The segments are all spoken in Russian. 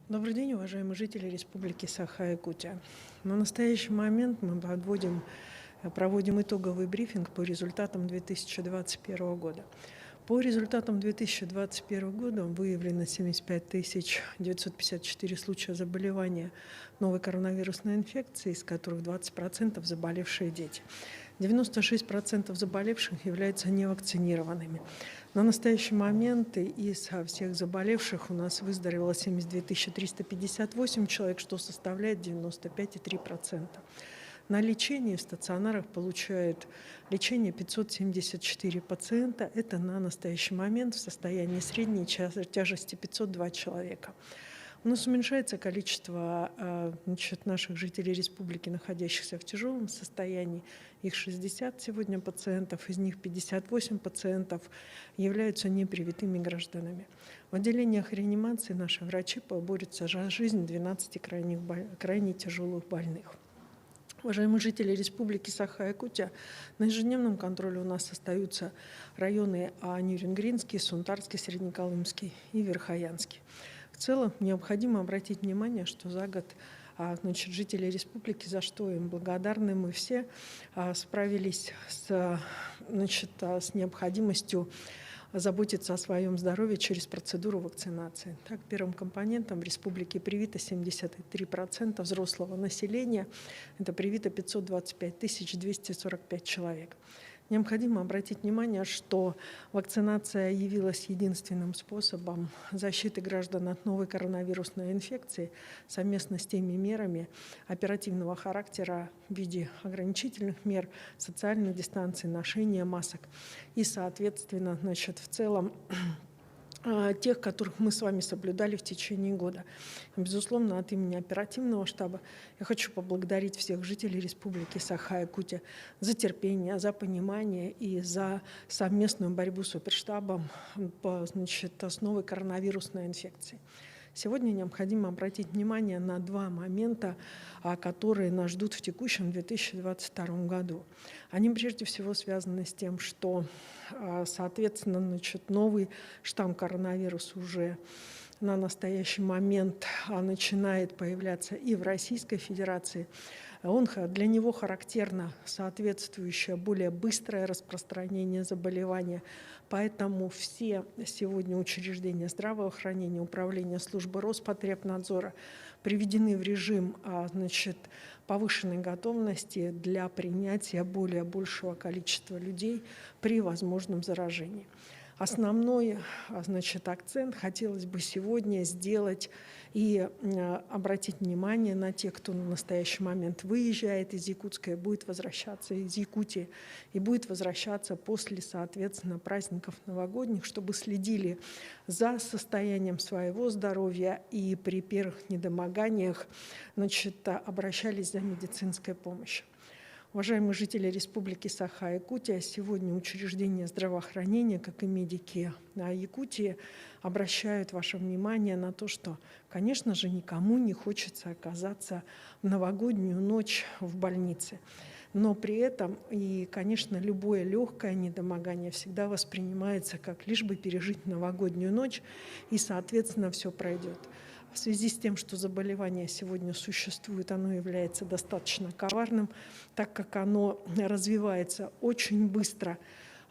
Добрый день, уважаемые жители Республики Саха-Якутия. На настоящий момент мы проводим итоговый брифинг по результатам 2021 года. По результатам 2021 года выявлено 75 954 случая заболевания новой коронавирусной инфекцией, из которых 20% заболевшие дети. 96% заболевших являются невакцинированными. На настоящий момент из всех заболевших у нас выздоровело 72 358 человек, что составляет 95,3%. На лечении в стационарах получают лечение 574 пациента. Это на настоящий момент в состоянии средней тяжести 502 человека. У нас уменьшается количество наших жителей республики, находящихся в тяжелом состоянии. Их 60 сегодня пациентов, из них 58 пациентов являются непривитыми гражданами. В отделениях реанимации наши врачи борются за жизнь 12 крайне тяжелых больных. Уважаемые жители Республики Саха-Якутия, на ежедневном контроле у нас остаются районы Нюрингринский, Сунтарский, Среднеколымский и Верхоянский. В целом необходимо обратить внимание, что за год жители республики, за что им благодарны, мы все справились с необходимостью заботиться о своем здоровье через процедуру вакцинации. Так, первым компонентом в республике привито 73% взрослого населения. Это привито 525 245 человек. Необходимо обратить внимание, что вакцинация явилась единственным способом защиты граждан от новой коронавирусной инфекции совместно с теми мерами оперативного характера в виде ограничительных мер, социальной дистанции, ношения масок и, соответственно, в целом тех, которых мы с вами соблюдали в течение года. Безусловно, от имени оперативного штаба я хочу поблагодарить всех жителей Республики Саха-Якутия за терпение, за понимание и за совместную борьбу с оперштабом с новой коронавирусной инфекцией. Сегодня необходимо обратить внимание на два момента, которые нас ждут в текущем 2022 году. Они прежде всего связаны с тем, что, соответственно, новый штамм коронавируса уже на настоящий момент начинает появляться и в Российской Федерации. Для него характерно соответствующее более быстрое распространение заболевания. Поэтому все сегодня учреждения здравоохранения, управления службы Роспотребнадзора приведены в режим повышенной готовности для принятия более большего количества людей при возможном заражении. Основной акцент хотелось бы сегодня сделать и обратить внимание на тех, кто на настоящий момент выезжает из Якутска и будет возвращаться из Якутии и будет возвращаться после, соответственно, праздников новогодних, чтобы следили за состоянием своего здоровья и при первых недомоганиях обращались за медицинской помощью. Уважаемые жители Республики Саха-Якутия, сегодня учреждения здравоохранения, как и медики Якутии, обращают ваше внимание на то, что, конечно же, никому не хочется оказаться в новогоднюю ночь в больнице. Но при этом, конечно, любое легкое недомогание всегда воспринимается как лишь бы пережить новогоднюю ночь, и, соответственно, все пройдет. В связи с тем, что заболевание сегодня существует, оно является достаточно коварным, так как оно развивается очень быстро.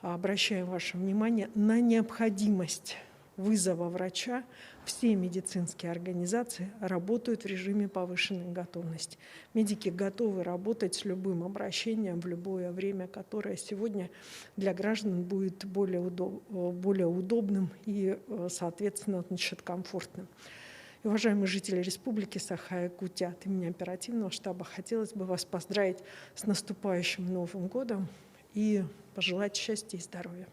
Обращаем ваше внимание на необходимость вызова врача. Все медицинские организации работают в режиме повышенной готовности. Медики готовы работать с любым обращением в любое время, которое сегодня для граждан будет более удобным и, соответственно, комфортным. Уважаемые жители Республики Саха-Якутия, от имени оперативного штаба хотелось бы вас поздравить с наступающим Новым годом и пожелать счастья и здоровья.